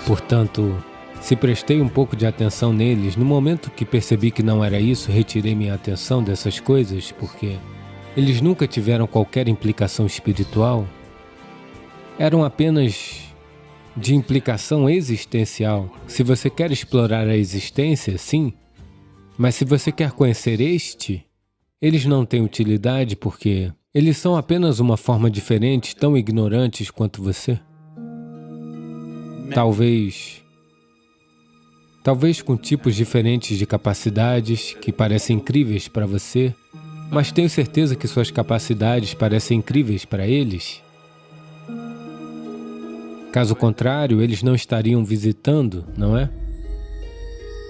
Portanto, se prestei um pouco de atenção neles, no momento que percebi que não era isso, retirei minha atenção dessas coisas, porque eles nunca tiveram qualquer implicação espiritual, eram apenas de implicação existencial. Se você quer explorar a existência, sim, mas se você quer conhecer eles não têm utilidade porque eles são apenas uma forma diferente, tão ignorantes quanto você. Talvez com tipos diferentes de capacidades que parecem incríveis para você, mas tenho certeza que suas capacidades parecem incríveis para eles. Caso contrário, eles não estariam visitando, não é?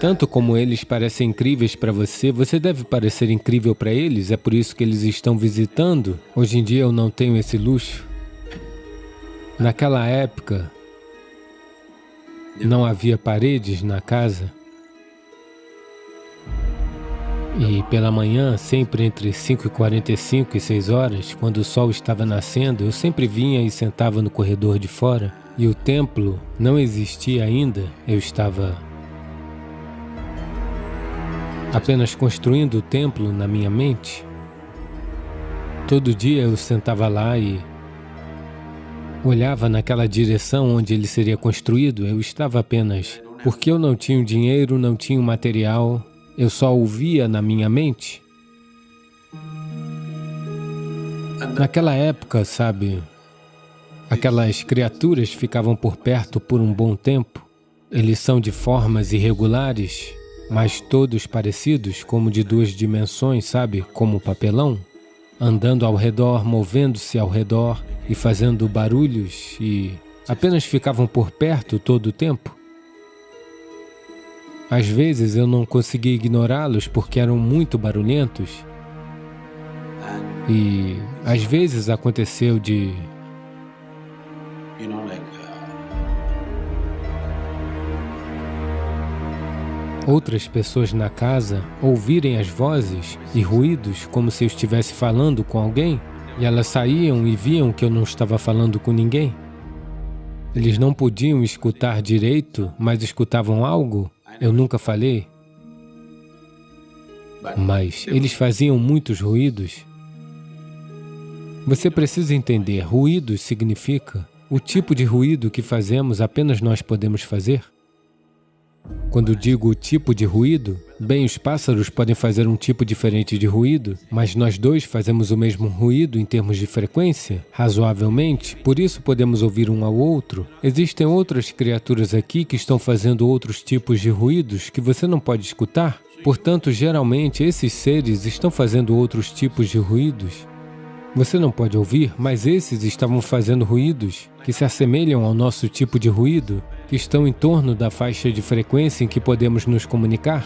Tanto como eles parecem incríveis para você, você deve parecer incrível para eles, é por isso que eles estão visitando. Hoje em dia eu não tenho esse luxo. Naquela época, não havia paredes na casa. E pela manhã, sempre entre 5h45 e 6 horas, quando o sol estava nascendo, eu sempre vinha e sentava no corredor de fora. E o templo não existia ainda, eu estava apenas construindo o templo na minha mente. Todo dia eu sentava lá e olhava naquela direção onde ele seria construído. Eu estava apenas, porque eu não tinha o dinheiro, não tinha o material, eu só o via na minha mente. Naquela época, sabe, aquelas criaturas ficavam por perto por um bom tempo. Eles são de formas irregulares, mas todos parecidos, como de 2 dimensões, sabe, como papelão, andando ao redor, movendo-se ao redor e fazendo barulhos e apenas ficavam por perto todo o tempo. Às vezes eu não conseguia ignorá-los porque eram muito barulhentos. E às vezes aconteceu de outras pessoas na casa ouvirem as vozes e ruídos como se eu estivesse falando com alguém, e elas saíam e viam que eu não estava falando com ninguém. Eles não podiam escutar direito, mas escutavam algo. Eu nunca falei, mas eles faziam muitos ruídos. Você precisa entender, ruídos significa o tipo de ruído que fazemos apenas nós podemos fazer. Quando digo o tipo de ruído, bem, os pássaros podem fazer um tipo diferente de ruído, mas nós dois fazemos o mesmo ruído em termos de frequência, razoavelmente, por isso podemos ouvir um ao outro. Existem outras criaturas aqui que estão fazendo outros tipos de ruídos que você não pode escutar. Portanto, geralmente, esses seres estão fazendo outros tipos de ruídos. Você não pode ouvir, mas esses estavam fazendo ruídos que se assemelham ao nosso tipo de ruído, que estão em torno da faixa de frequência em que podemos nos comunicar.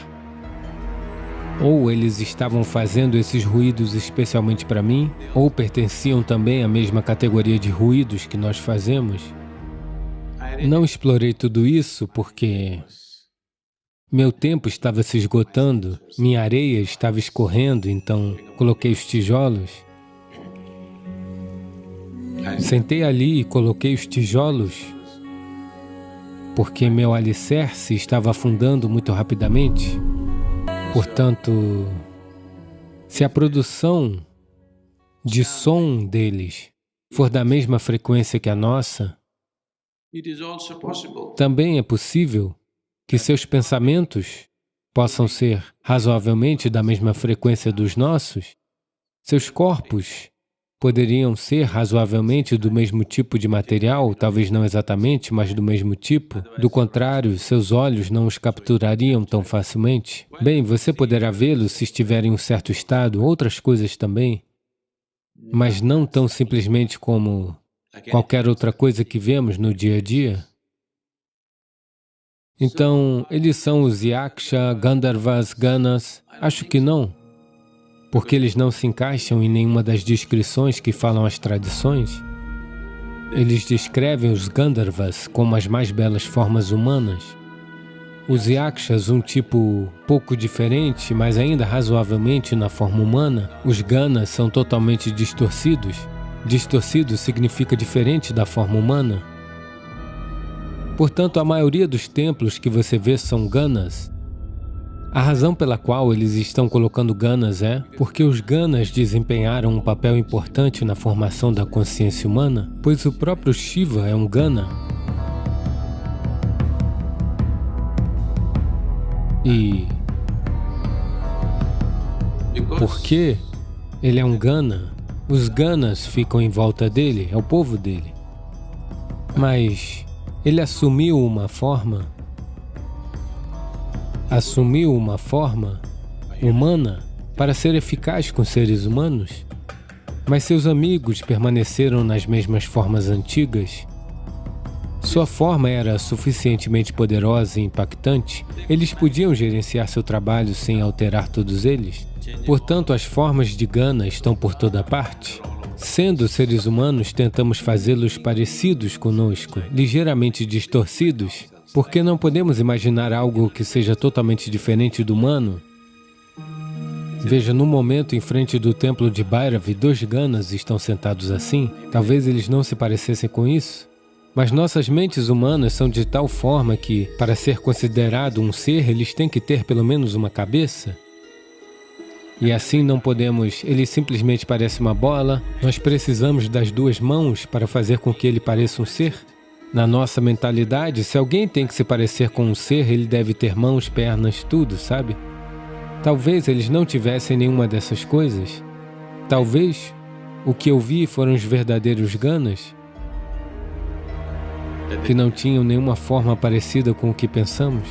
Ou eles estavam fazendo esses ruídos especialmente para mim, ou pertenciam também à mesma categoria de ruídos que nós fazemos. Não explorei tudo isso porque meu tempo estava se esgotando, minha areia estava escorrendo, então coloquei os tijolos. Sentei ali e coloquei os tijolos porque meu alicerce estava afundando muito rapidamente. Portanto, se a produção de som deles for da mesma frequência que a nossa, também é possível que seus pensamentos possam ser razoavelmente da mesma frequência dos nossos, seus corpos poderiam ser razoavelmente do mesmo tipo de material, talvez não exatamente, mas do mesmo tipo. Do contrário, seus olhos não os capturariam tão facilmente. Bem, você poderá vê-los se estiver em um certo estado, outras coisas também, mas não tão simplesmente como qualquer outra coisa que vemos no dia a dia. Então, eles são os Yaksha, Gandharvas, Ganas? Acho que não. Porque eles não se encaixam em nenhuma das descrições que falam as tradições. Eles descrevem os Gandharvas como as mais belas formas humanas. Os Yakshas, um tipo pouco diferente, mas ainda razoavelmente na forma humana. Os Ganas são totalmente distorcidos. Distorcido significa diferente da forma humana. Portanto, a maioria dos templos que você vê são ganas. A razão pela qual eles estão colocando ganas é porque os ganas desempenharam um papel importante na formação da consciência humana, pois o próprio Shiva é um gana. E porque ele é um gana, os ganas ficam em volta dele, é o povo dele. Mas ele assumiu uma forma humana para ser eficaz com seres humanos, mas seus amigos permaneceram nas mesmas formas antigas. Sua forma era suficientemente poderosa e impactante, eles podiam gerenciar seu trabalho sem alterar todos eles. Portanto, as formas de gana estão por toda parte. Sendo seres humanos, tentamos fazê-los parecidos conosco, ligeiramente distorcidos, porque não podemos imaginar algo que seja totalmente diferente do humano. Veja, no momento em frente do templo de Bhairavi, 2 ganas estão sentados assim. Talvez eles não se parecessem com isso, mas nossas mentes humanas são de tal forma que, para ser considerado um ser, eles têm que ter pelo menos uma cabeça. E assim não podemos, ele simplesmente parece uma bola, nós precisamos das 2 mãos para fazer com que ele pareça um ser. Na nossa mentalidade, se alguém tem que se parecer com um ser, ele deve ter mãos, pernas, tudo, sabe? Talvez eles não tivessem nenhuma dessas coisas. Talvez o que eu vi foram os verdadeiros ganas, que não tinham nenhuma forma parecida com o que pensamos.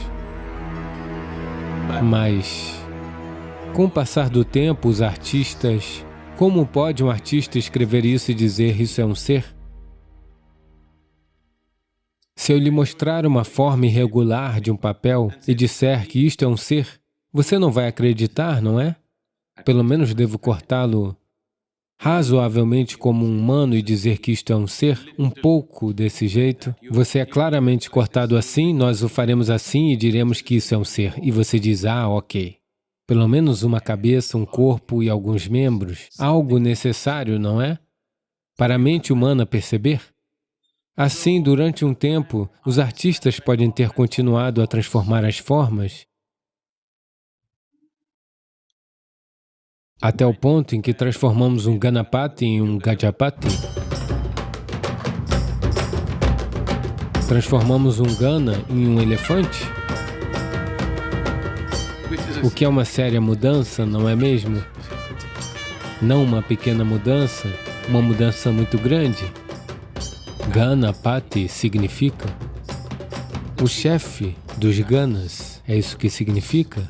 Mas com o passar do tempo, os artistas... Como pode um artista escrever isso e dizer isso é um ser? Se eu lhe mostrar uma forma irregular de um papel e disser que isto é um ser, você não vai acreditar, não é? Pelo menos devo cortá-lo razoavelmente como um humano e dizer que isto é um ser, um pouco desse jeito. Você é claramente cortado assim, nós o faremos assim e diremos que isso é um ser. E você diz, ah, ok. Pelo menos uma cabeça, um corpo e alguns membros. Algo necessário, não é? Para a mente humana perceber. Assim, durante um tempo, os artistas podem ter continuado a transformar as formas até o ponto em que transformamos um Ganapati em um Gajapati. Transformamos um Gana em um elefante. O que é uma séria mudança, não é mesmo? Não uma pequena mudança, uma mudança muito grande. Ganapati significa o chefe dos ganas, é isso que significa.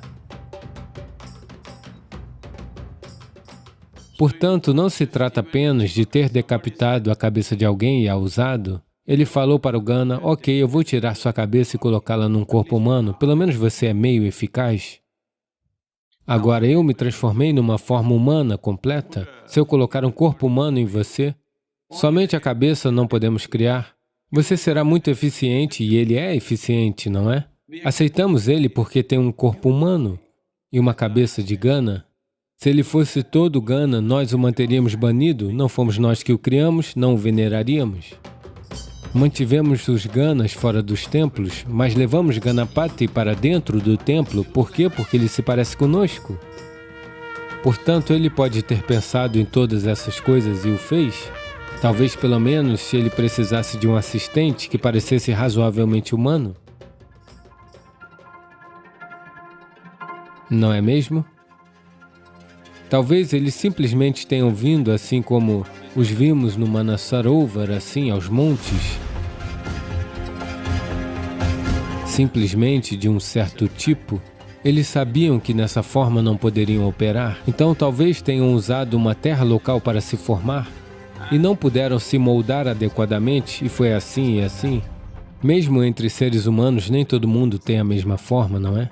Portanto, não se trata apenas de ter decapitado a cabeça de alguém e a usado. Ele falou para o Gana, ok, eu vou tirar sua cabeça e colocá-la num corpo humano, pelo menos você é meio eficaz. Agora, eu me transformei numa forma humana completa. Se eu colocar um corpo humano em você, somente a cabeça não podemos criar. Você será muito eficiente e ele é eficiente, não é? Aceitamos ele porque tem um corpo humano e uma cabeça de Gana. Se ele fosse todo Gana, nós o manteríamos banido, não fomos nós que o criamos, não o veneraríamos. Mantivemos os Ganas fora dos templos, mas levamos Ganapati para dentro do templo. Por quê? Porque ele se parece conosco. Portanto, ele pode ter pensado em todas essas coisas e o fez. Talvez, pelo menos, se ele precisasse de um assistente que parecesse razoavelmente humano. Não é mesmo? Talvez eles simplesmente tenham vindo assim como os vimos no Manasarovar, assim, aos montes. Simplesmente de um certo tipo. Eles sabiam que nessa forma não poderiam operar, então talvez tenham usado uma terra local para se formar e não puderam se moldar adequadamente, e foi assim e assim. Mesmo entre seres humanos, nem todo mundo tem a mesma forma, não é?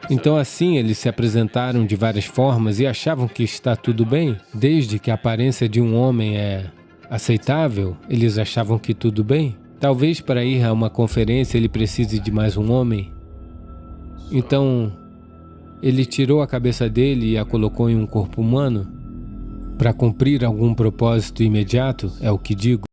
Então assim eles se apresentaram de várias formas e achavam que está tudo bem. Desde que a aparência de um homem é aceitável, eles achavam que tudo bem. Talvez para ir a uma conferência ele precise de mais um homem. Então, ele tirou a cabeça dele e a colocou em um corpo humano para cumprir algum propósito imediato, é o que digo.